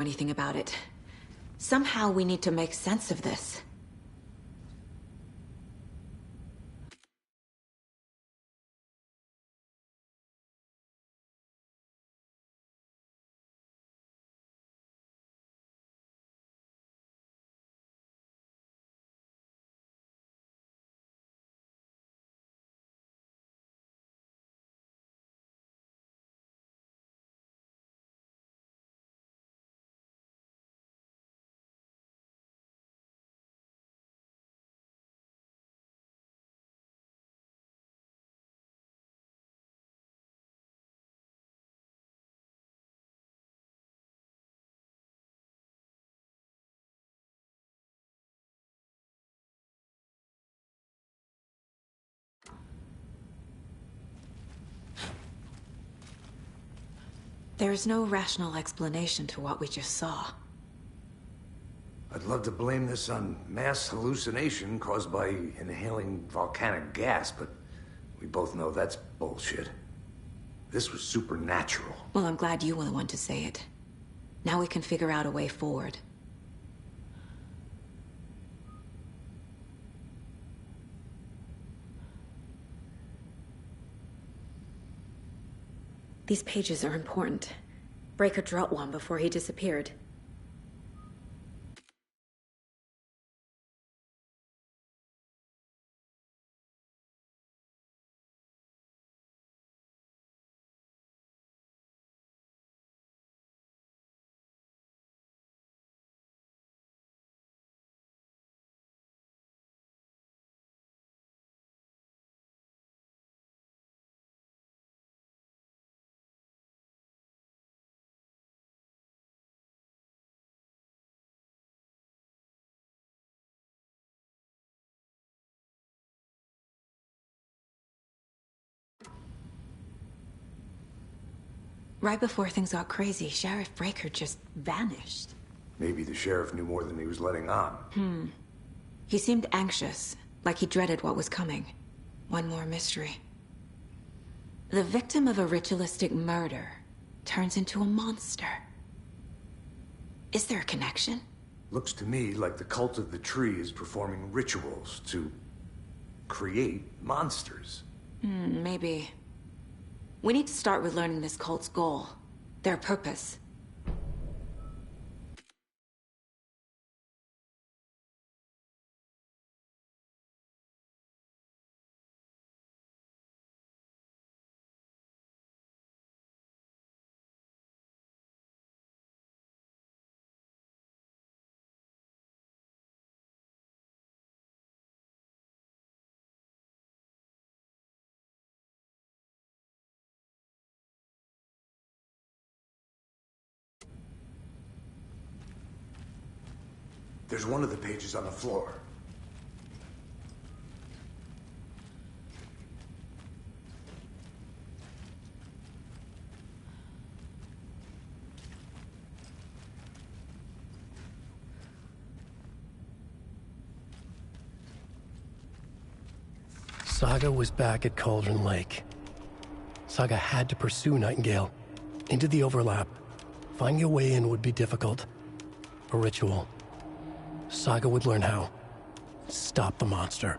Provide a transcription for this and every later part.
anything about it. Somehow we need to make sense of this. There's no rational explanation to what we just saw. I'd love to blame this on mass hallucination caused by inhaling volcanic gas, but we both know that's bullshit. This was supernatural. Well, I'm glad you were the one to say it. Now we can figure out a way forward. These pages are important. Breaker dropped one before he disappeared. Right before things got crazy, Sheriff Breaker just vanished. Maybe the sheriff knew more than he was letting on. He seemed anxious, like he dreaded what was coming. One more mystery. The victim of a ritualistic murder turns into a monster. Is there a connection? Looks to me like the cult of the tree is performing rituals to create monsters. Maybe. We need to start with learning this cult's goal. Their purpose. There's one of the pages on the floor. Saga was back at Cauldron Lake. Saga had to pursue Nightingale into the overlap. Finding a way in would be difficult. A ritual. Saga would learn how. Stop the monster.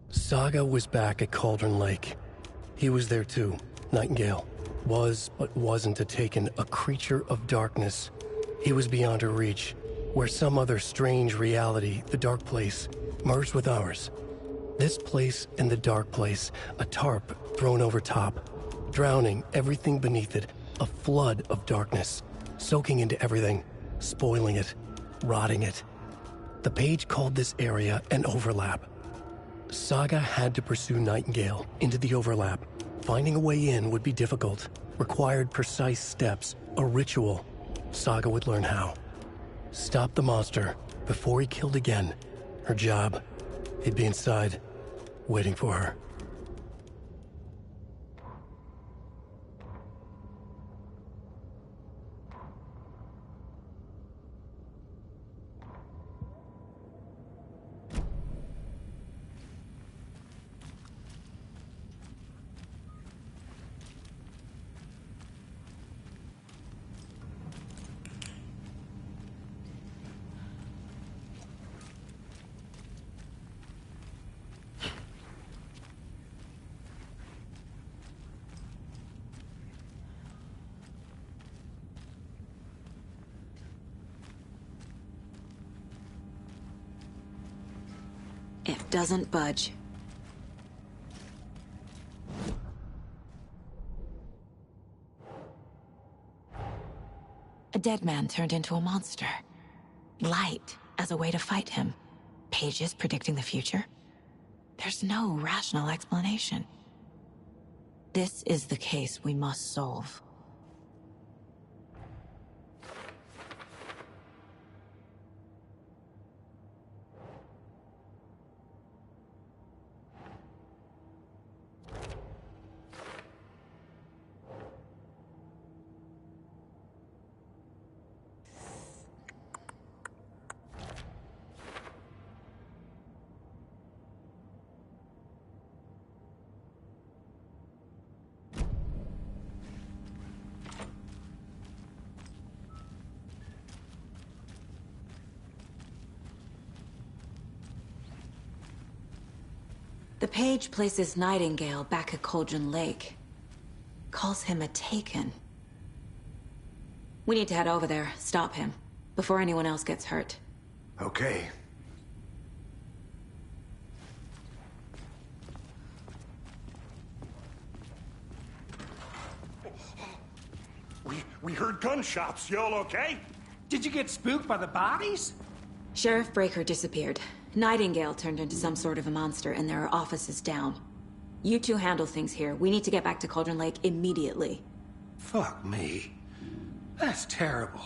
Saga was back at Cauldron Lake. He was there too. Nightingale. Was, but wasn't a Taken, a creature of darkness. He was beyond her reach, where some other strange reality, the Dark Place, merged with ours. This place and the Dark Place, a tarp thrown over top, drowning everything beneath it, a flood of darkness, soaking into everything, spoiling it, rotting it. The page called this area an overlap. Saga had to pursue Nightingale into the overlap. Finding a way in would be difficult, required precise steps, a ritual. Saga would learn how. Stop the monster before he killed again. Her job, he'd be inside, waiting for her. It doesn't budge. A dead man turned into a monster. Light as a way to fight him. Pages predicting the future. There's no rational explanation. This is the case we must solve. The page places Nightingale back at Cauldron Lake. Calls him a Taken. We need to head over there, stop him, before anyone else gets hurt. Okay. We heard gunshots. Y'all okay? Did you get spooked by the bodies? Sheriff Breaker disappeared. Nightingale turned into some sort of a monster, and there are offices down. You two handle things here. We need to get back to Cauldron Lake immediately. Fuck me. That's terrible.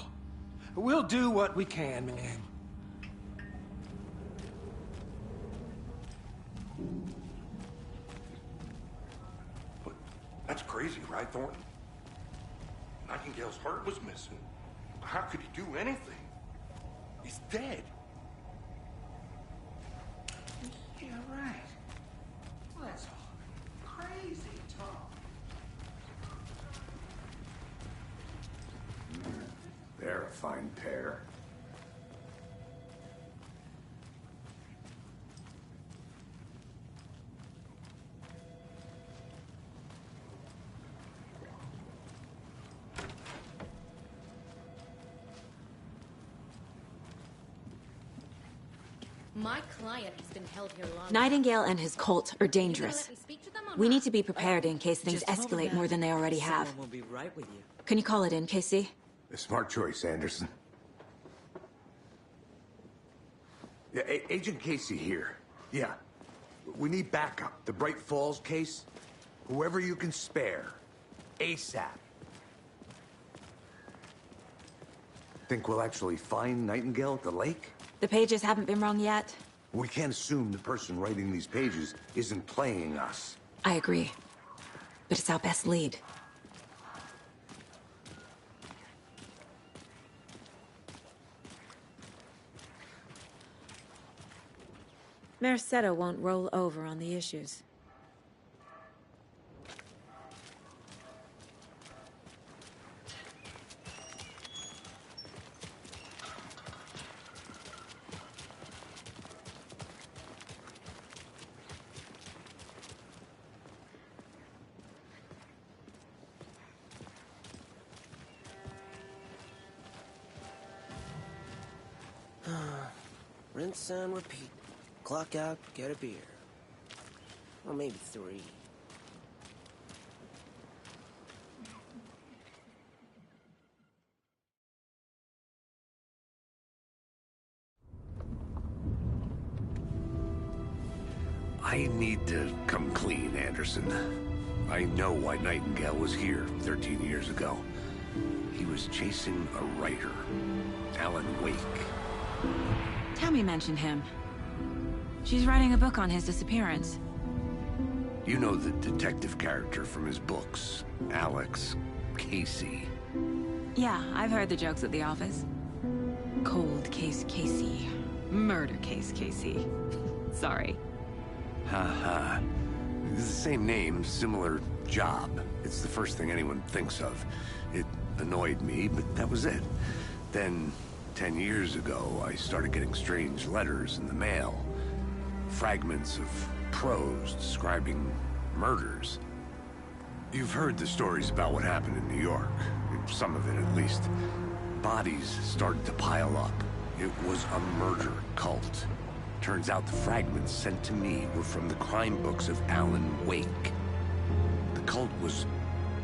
We'll do what we can, man. But that's crazy, right, Thornton? Nightingale's heart was missing. How could he do anything? He's dead. Yeah, right. Well, that's all crazy talk. They're a fine pair. My client has been held here long. Nightingale and his cult are Are you gonna dangerous. let me speak to them or We not? need to be prepared in case things Just hold escalate them more back. than they already have. Someone will be right with you. Can you call it in, Casey? A smart choice, Anderson. Yeah, Agent Casey here. Yeah. We need backup. The Bright Falls case. Whoever you can spare. ASAP. Think we'll actually find Nightingale at the lake? The pages haven't been wrong yet. We can't assume the person writing these pages isn't playing us. I agree. But it's our best lead. Mercado won't roll over on the issues. Rinse and repeat. Clock out, get a beer. Or maybe 3. I need to come clean, Anderson. I know why Nightingale was here 13 years ago. He was chasing a writer, Alan Wake. Tammy mentioned him. She's writing a book on his disappearance. You know the detective character from his books, Alex Casey. Yeah, I've heard the jokes at the office. Cold case Casey. Murder case Casey. Sorry. Ha. It's the same name, similar job. It's the first thing anyone thinks of. It annoyed me, but that was it. Then, 10 years ago, I started getting strange letters in the mail. Fragments of prose describing murders. You've heard the stories about what happened in New York. Some of it, at least. Bodies started to pile up. It was a murder cult. Turns out the fragments sent to me were from the crime books of Alan Wake. The cult was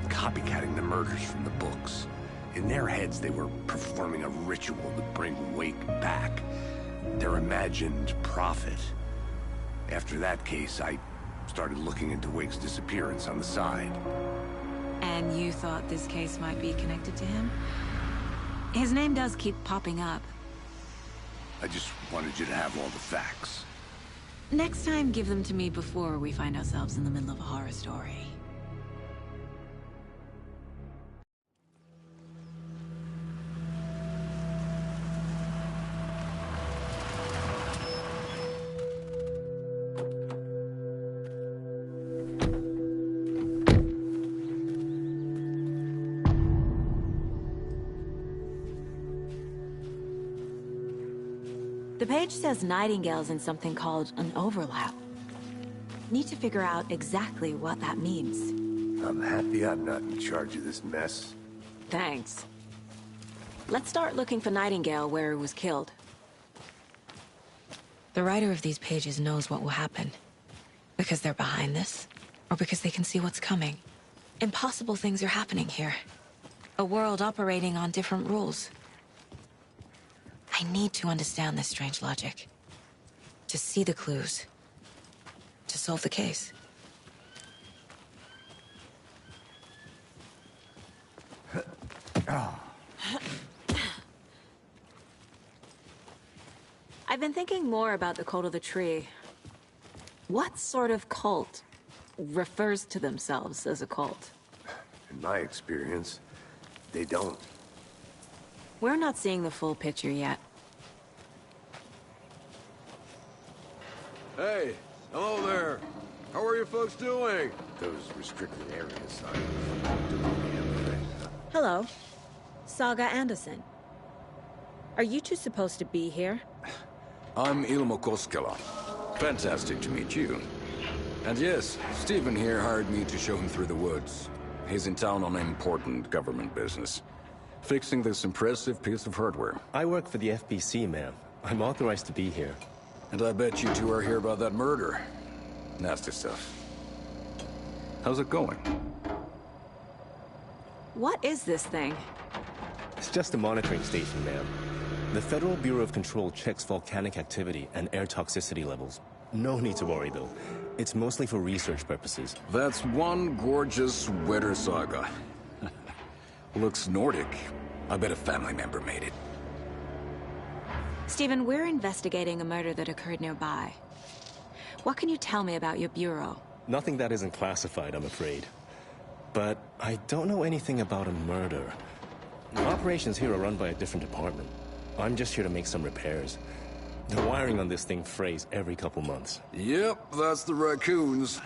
copycatting the murders from the books. In their heads, they were performing a ritual to bring Wake back. Their imagined prophet. After that case, I started looking into Wake's disappearance on the side. And you thought this case might be connected to him? His name does keep popping up. I just wanted you to have all the facts. Next time, give them to me before we find ourselves in the middle of a horror story. The page says Nightingale's in something called an overlap. Need to figure out exactly what that means. I'm happy I'm not in charge of this mess. Thanks. Let's start looking for Nightingale where he was killed. The writer of these pages knows what will happen. Because they're behind this, or because they can see what's coming. Impossible things are happening here. A world operating on different rules. I need to understand this strange logic. To see the clues. To solve the case. I've been thinking more about the cult of the tree. What sort of cult refers to themselves as a cult? In my experience, they don't. We're not seeing the full picture yet. Hey, hello there. How are you folks doing? Those restricted areas aren't doing the damn thing. Hello. Saga Anderson. Are you two supposed to be here? I'm Ilmo Koskela. Fantastic to meet you. And yes, Stephen here hired me to show him through the woods. He's in town on important government business. Fixing this impressive piece of hardware. I work for the FBC, ma'am. I'm authorized to be here. And I bet you two are here about that murder. Nasty stuff. How's it going? What is this thing? It's just a monitoring station, ma'am. The Federal Bureau of Control checks volcanic activity and air toxicity levels. No need to worry, though. It's mostly for research purposes. That's one gorgeous weather saga. Looks Nordic. I bet a family member made it. Stephen, we're investigating a murder that occurred nearby. What can you tell me about your bureau? Nothing that isn't classified, I'm afraid. But I don't know anything about a murder. Operations here are run by a different department. I'm just here to make some repairs. The wiring on this thing frays every couple months. Yep, that's the raccoons.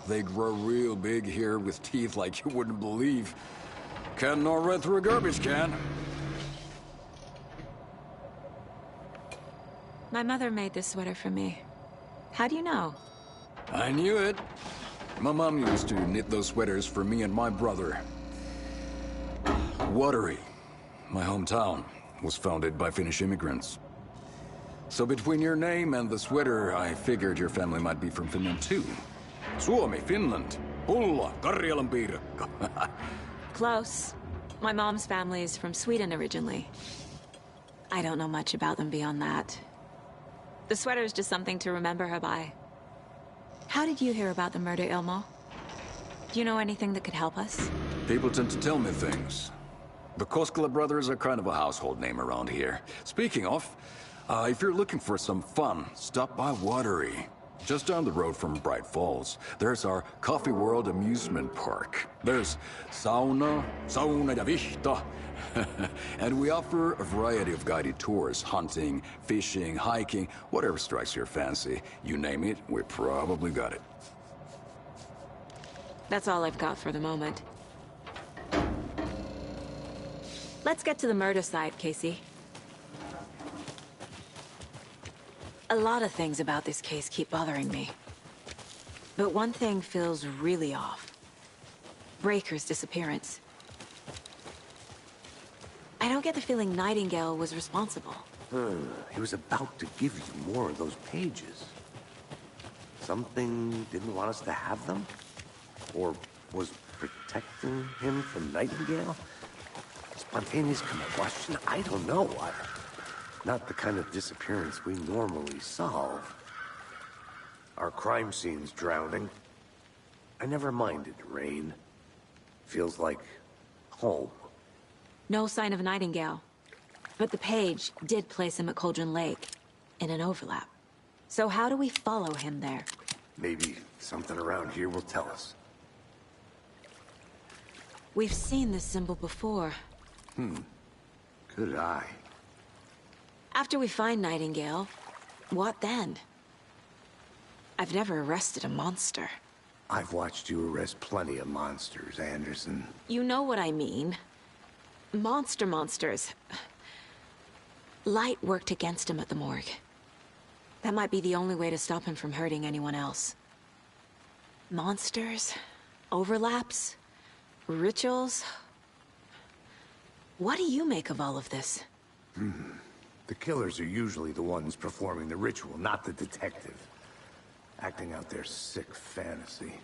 They grow real big here with teeth like you wouldn't believe. Can't gnaw right through a garbage can. My mother made this sweater for me. How do you know? I knew it. My mom used to knit those sweaters for me and my brother. Watery, my hometown, was founded by Finnish immigrants. So between your name and the sweater, I figured your family might be from Finland too. Suomi, Finland. Pulla, Karjalanpiirakka. Close. My mom's family is from Sweden originally. I don't know much about them beyond that. The sweater is just something to remember her by. How did you hear about the murder, Ilmo? Do you know anything that could help us? People tend to tell me things. The Koskela brothers are kind of a household name around here. Speaking of, if you're looking for some fun, stop by Watery. Just down the road from Bright Falls, there's our Coffee World amusement park. There's sauna ja vihta. And we offer a variety of guided tours, hunting, fishing, hiking, whatever strikes your fancy. You name it, we probably got it. That's all I've got for the moment. Let's get to the murder site, Casey. A lot of things about this case keep bothering me. But one thing feels really off. Breaker's disappearance. I don't get the feeling Nightingale was responsible. He was about to give you more of those pages. Something didn't want us to have them? Or was protecting him from Nightingale? Spontaneous combustion? I don't know. Not the kind of disappearance we normally solve. Our crime scene's drowning. I never minded rain. Feels like home. No sign of Nightingale. But the page did place him at Cauldron Lake, in an overlap. So how do we follow him there? Maybe something around here will tell us. We've seen this symbol before. Good eye. After we find Nightingale, what then? I've never arrested a monster. I've watched you arrest plenty of monsters, Anderson. You know what I mean. Monsters. Light worked against him at the morgue. That might be the only way to stop him from hurting anyone else. Monsters? Overlaps? Rituals? What do you make of all of this? The killers are usually the ones performing the ritual, not the detective. Acting out their sick fantasy.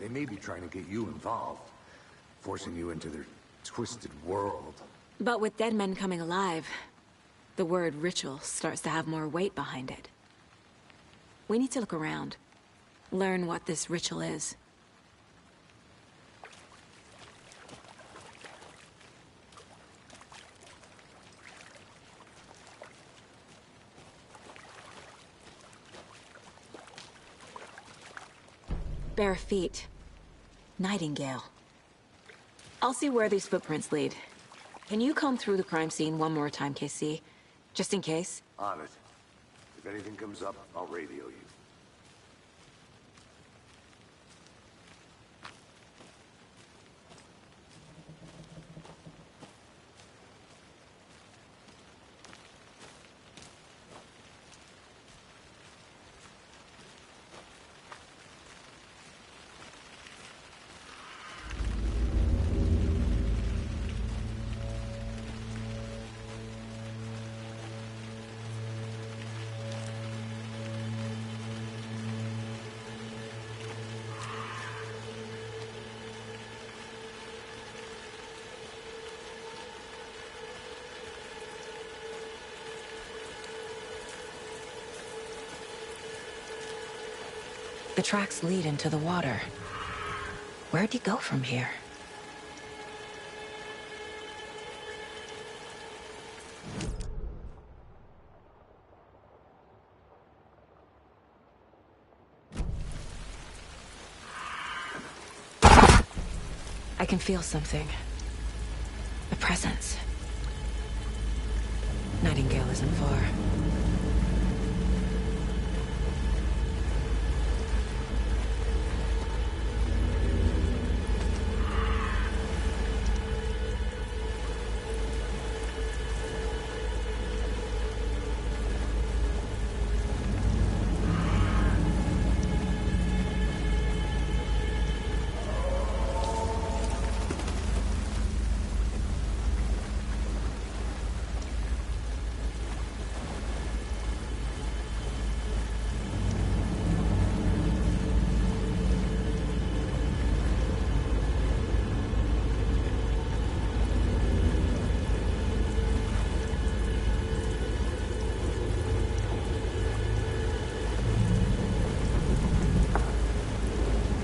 They may be trying to get you involved, forcing you into their twisted world. But with dead men coming alive, the word ritual starts to have more weight behind it. We need to look around. Learn what this ritual is. Bare feet. Nightingale. I'll see where these footprints lead. Can you comb through the crime scene one more time, KC? Just in case? On it. If anything comes up, I'll radio you. The tracks lead into the water. Where'd he go from here? I can feel something. A presence. Nightingale isn't far.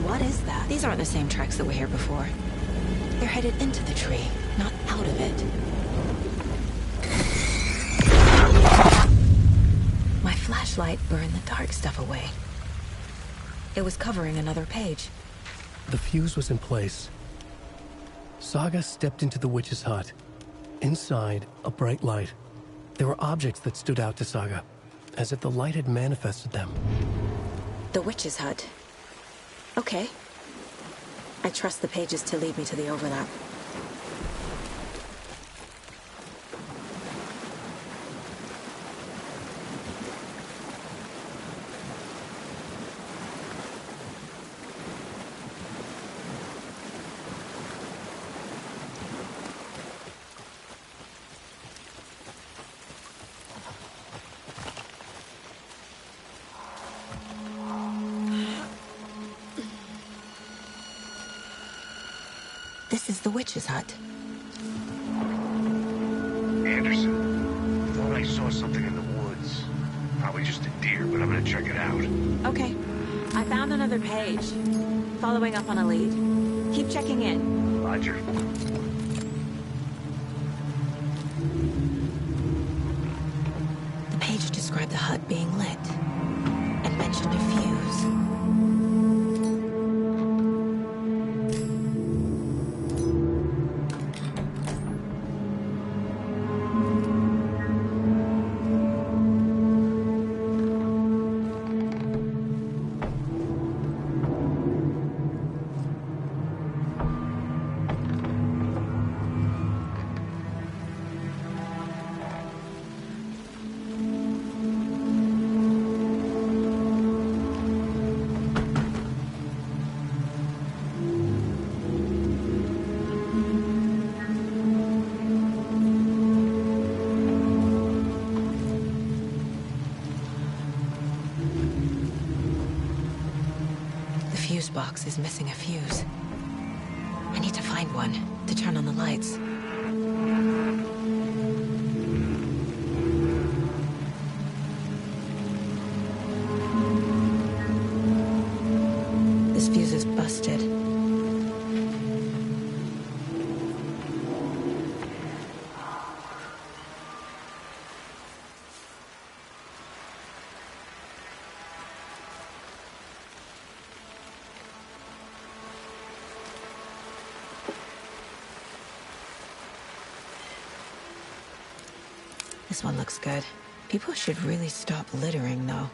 What is that? These aren't the same tracks that were here before. They're headed into the tree, not out of it. My flashlight burned the dark stuff away. It was covering another page. The fuse was in place. Saga stepped into the witch's hut. Inside, a bright light. There were objects that stood out to Saga, as if the light had manifested them. The witch's hut. Okay. I trust the pages to lead me to the overlap. This is the witch's hut. Anderson, thought I saw something in the woods. Probably just a deer, but I'm gonna check it out. Okay. I found another page. Following up on a lead. Keep checking in. Roger. The page described the hut being lit and mentioned a fuse. The fuse box is missing a fuse. I need to find one to turn on the lights. This fuse is busted. This one looks good. People should really stop littering, though.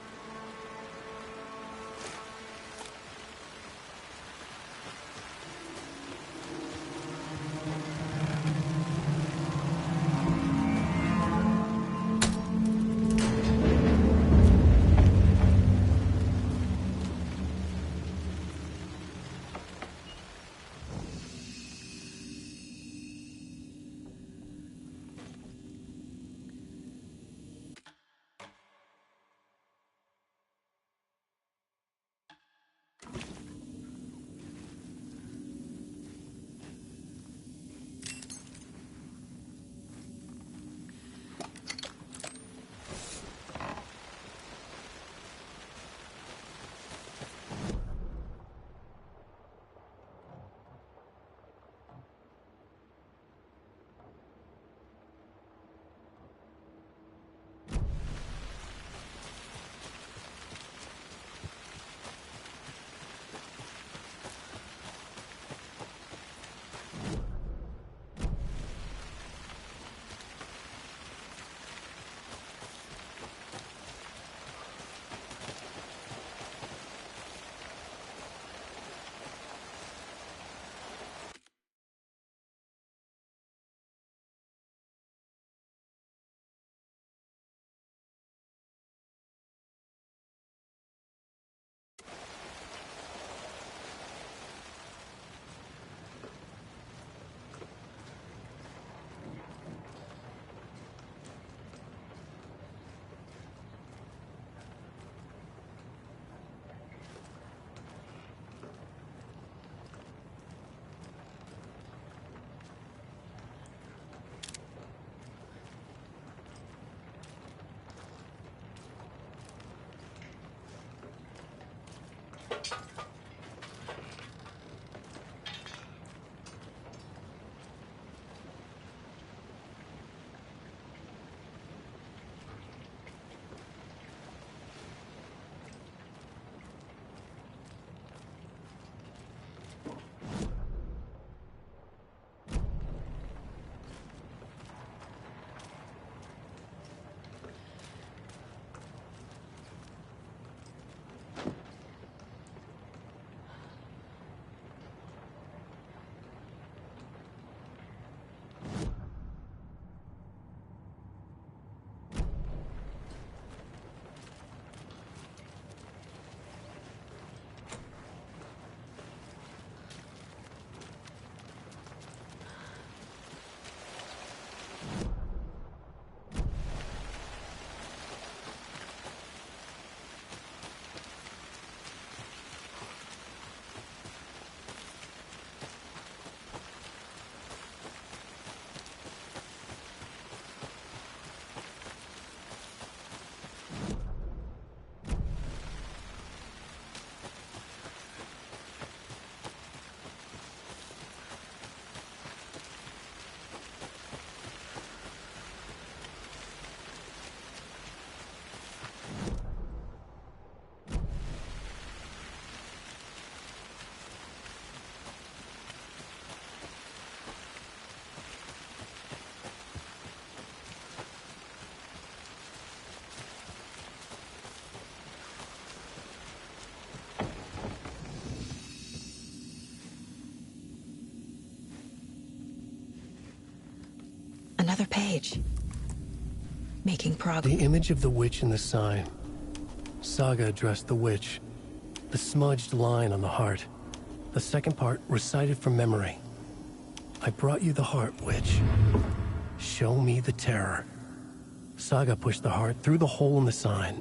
page. Making progress. The image of the witch in the sign. Saga addressed the witch. The smudged line on the heart. The second part recited from memory. I brought you the heart, witch. Show me the terror. Saga pushed the heart through the hole in the sign.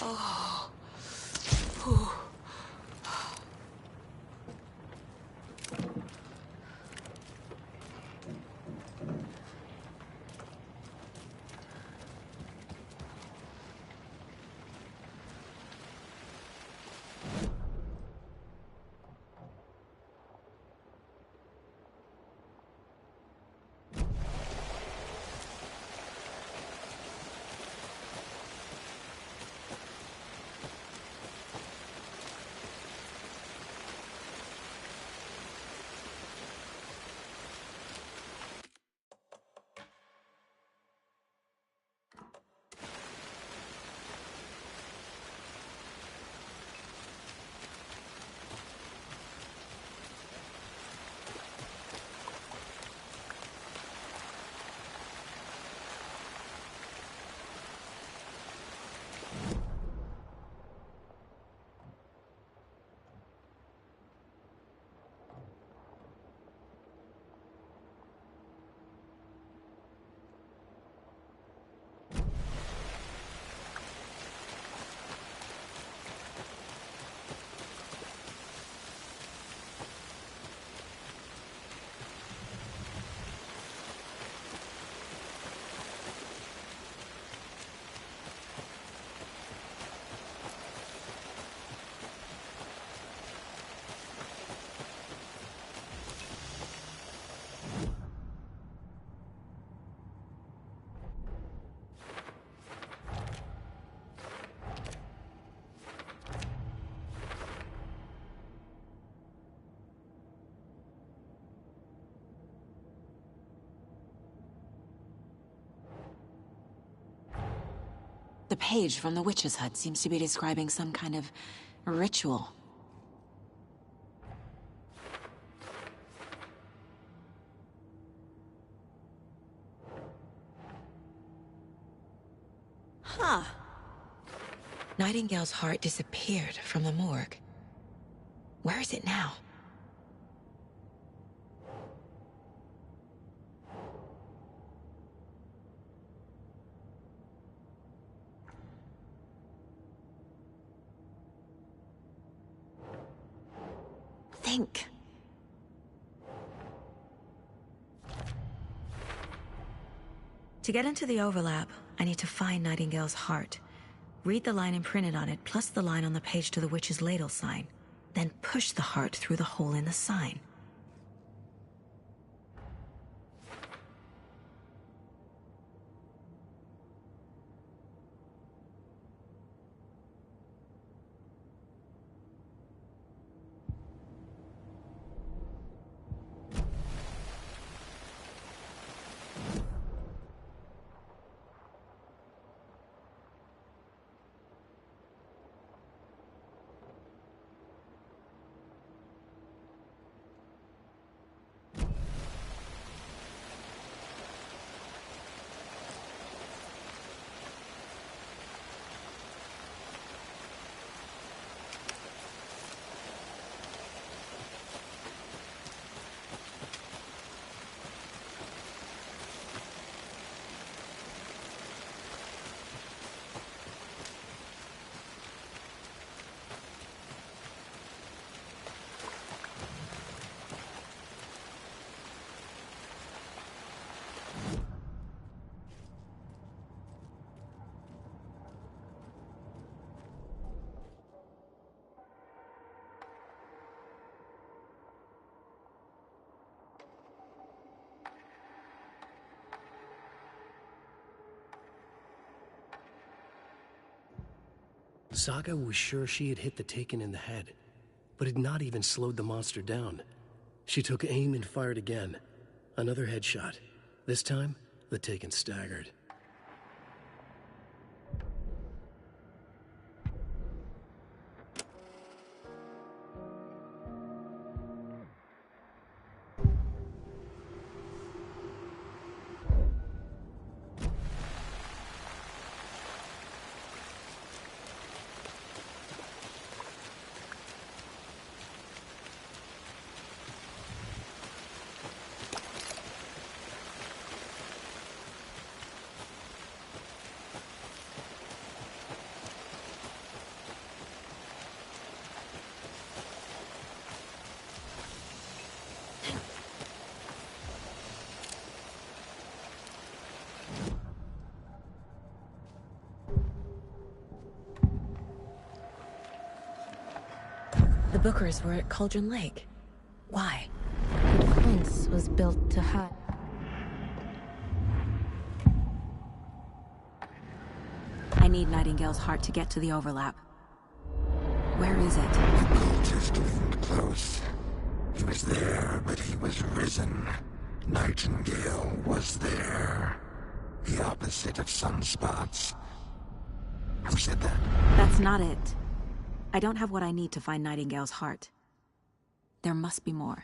Oh. Whew. The page from the witch's hut seems to be describing some kind of ritual. Huh. Nightingale's heart disappeared from the morgue. Where is it now? Think. To get into the overlap, I need to find Nightingale's heart. Read the line imprinted on it, plus the line on the page to the witch's ladle sign. Then push the heart through the hole in the sign. Saga was sure she had hit the Taken in the head, but had not even slowed the monster down. She took aim and fired again. Another headshot. This time, the Taken staggered. Bookers were at Cauldron Lake. Why? The defense was built to hide. I need Nightingale's heart to get to the overlap. Where is it? The cultist wasn't close. He was there, but he was risen. Nightingale was there. The opposite of sunspots. Who said that? That's not it. I don't have what I need to find Nightingale's heart. There must be more.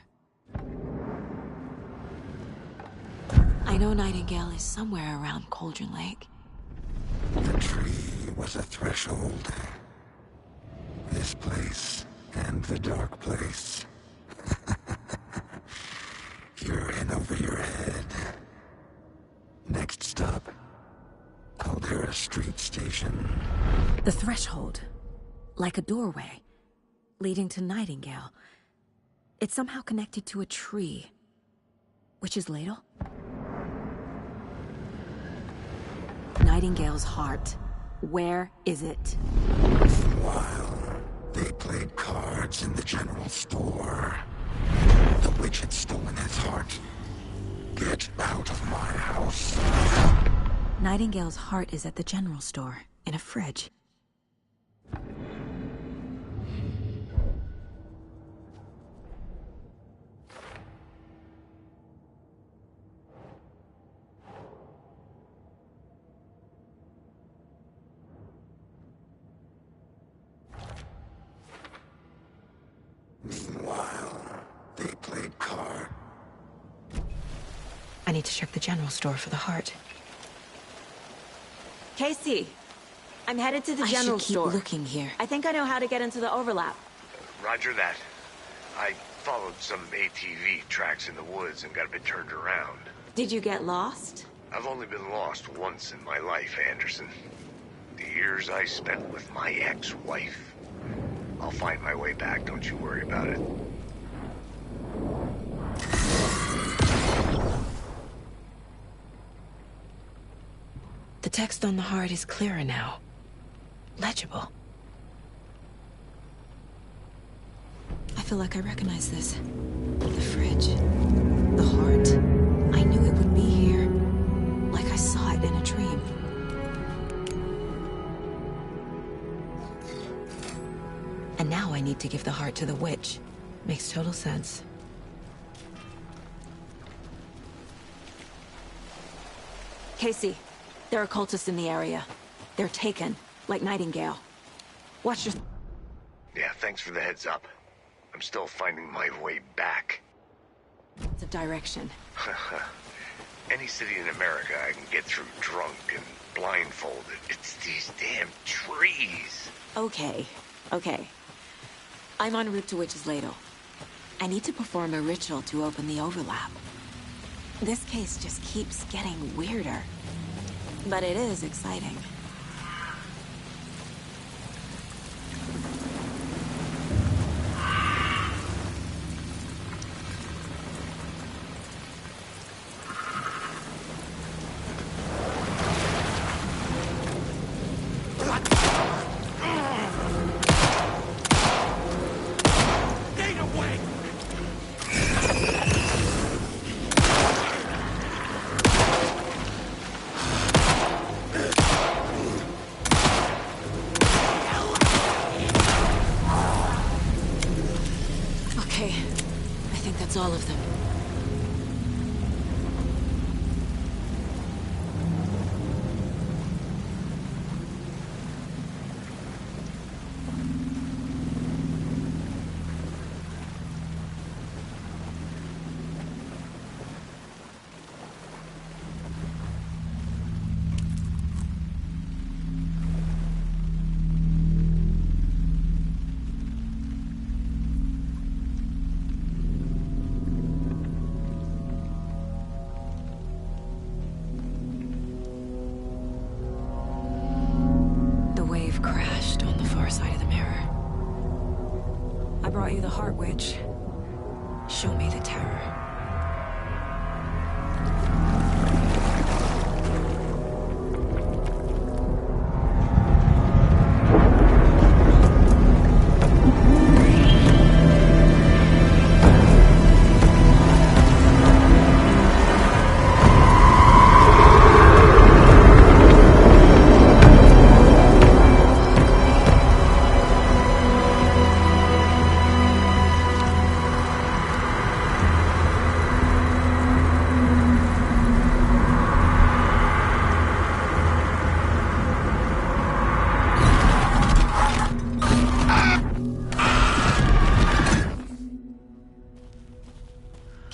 I know Nightingale is somewhere around Cauldron Lake. The tree was a threshold. This place and the dark place. You're in over your head. Next stop, Caldera Street Station. The threshold. Like a doorway. Leading to Nightingale. It's somehow connected to a tree. Witch's Ladle? Nightingale's heart. Where is it? While they played cards in the general store, the witch had stolen his heart. Get out of my house. Nightingale's heart is at the general store, in a fridge. Meanwhile, they played cards. I need to check the general store for the heart. Casey! I'm headed to the general store. I should keep looking here. I think I know how to get into the overlap. Roger that. I followed some ATV tracks in the woods and got a bit turned around. Did you get lost? I've only been lost once in my life, Anderson. The years I spent with my ex-wife. I'll find my way back, don't you worry about it. The text on the heart is clearer now. Legible. I feel like I recognize this. The fridge. The heart. I knew it would be here. Like I saw it in a dream. And now I need to give the heart to the witch. Makes total sense. Casey, there are cultists in the area. They're taken, like Nightingale. Watch your... Yeah, thanks for the heads up. I'm still finding my way back. It's a direction. Any city in America I can get through drunk and blindfolded. It's these damn trees. Okay. I'm en route to Witch's Ladle. I need to perform a ritual to open the overlap. This case just keeps getting weirder. But it is exciting. All of them. Crashed on the far side of the mirror. I brought you the Heart Witch. Show me the terror.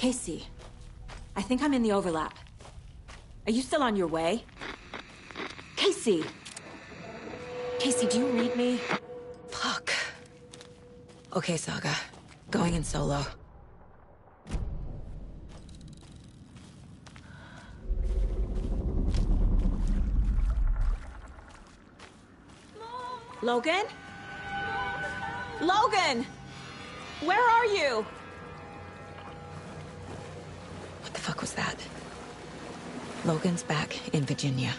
Casey, I think I'm in the overlap. Are you still on your way? Casey! Casey, do you read me? Fuck. Okay, Saga. Going in solo. Logan? Logan! Where are you? What the fuck was that? Logan's back in Virginia.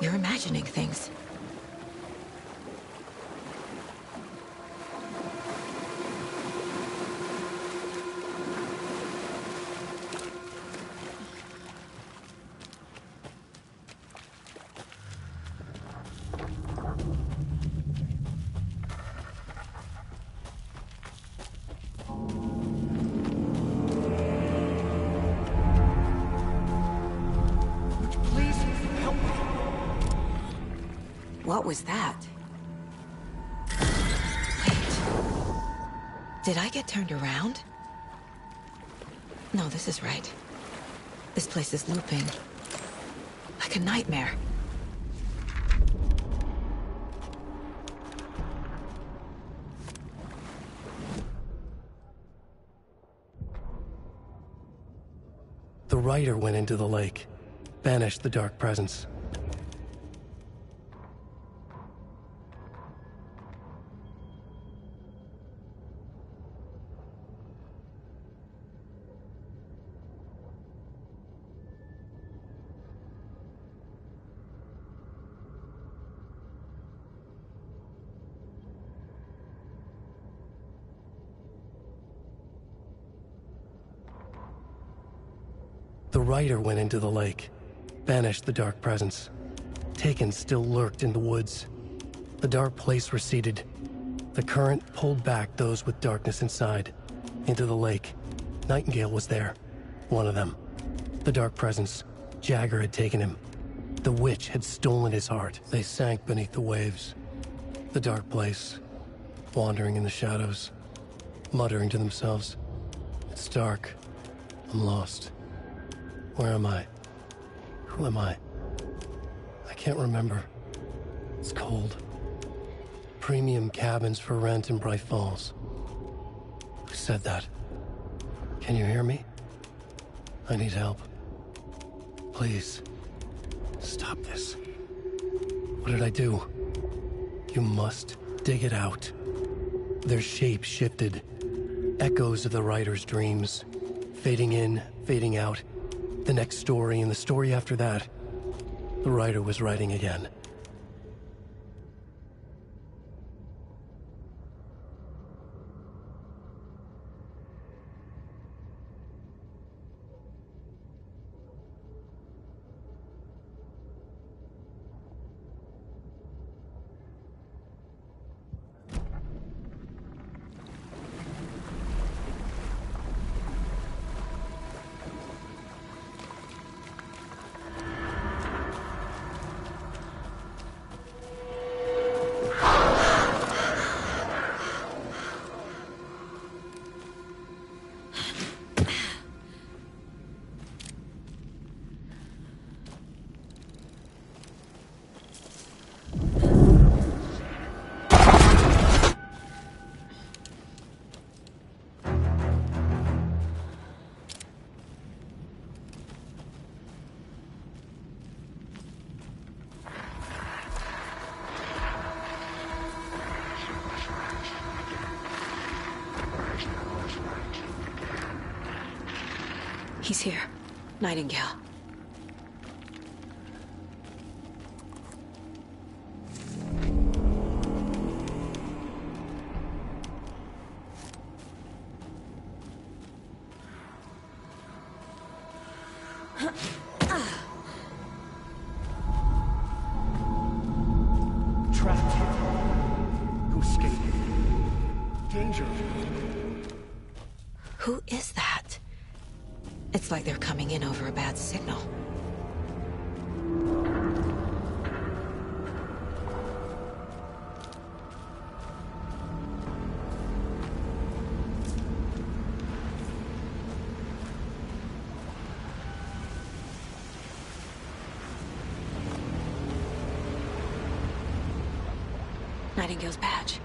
You're imagining things. What was that? Wait. Did I get turned around? No, this is right. This place is looping. Like a nightmare. The Rider went into the lake, banished the dark presence. The Rider went into the lake, banished the dark presence. Taken still lurked in the woods. The dark place receded. The current pulled back those with darkness inside, into the lake. Nightingale was there, one of them. The dark presence, Jagger had taken him. The witch had stolen his heart. They sank beneath the waves. The dark place, wandering in the shadows, muttering to themselves. It's dark. I'm lost. Where am I? Who am I? I can't remember. It's cold. Premium cabins for rent in Bright Falls. Who said that? Can you hear me? I need help. Please. Stop this. What did I do? You must dig it out. Their shape shifted. Echoes of the Rider's dreams. Fading in, fading out. The next story and the story after that. The Rider was writing again. He's here. Nightingale. Trapped here. To escape. Danger. Who is that? It's like they're coming in over a bad signal. Nightingale's badge.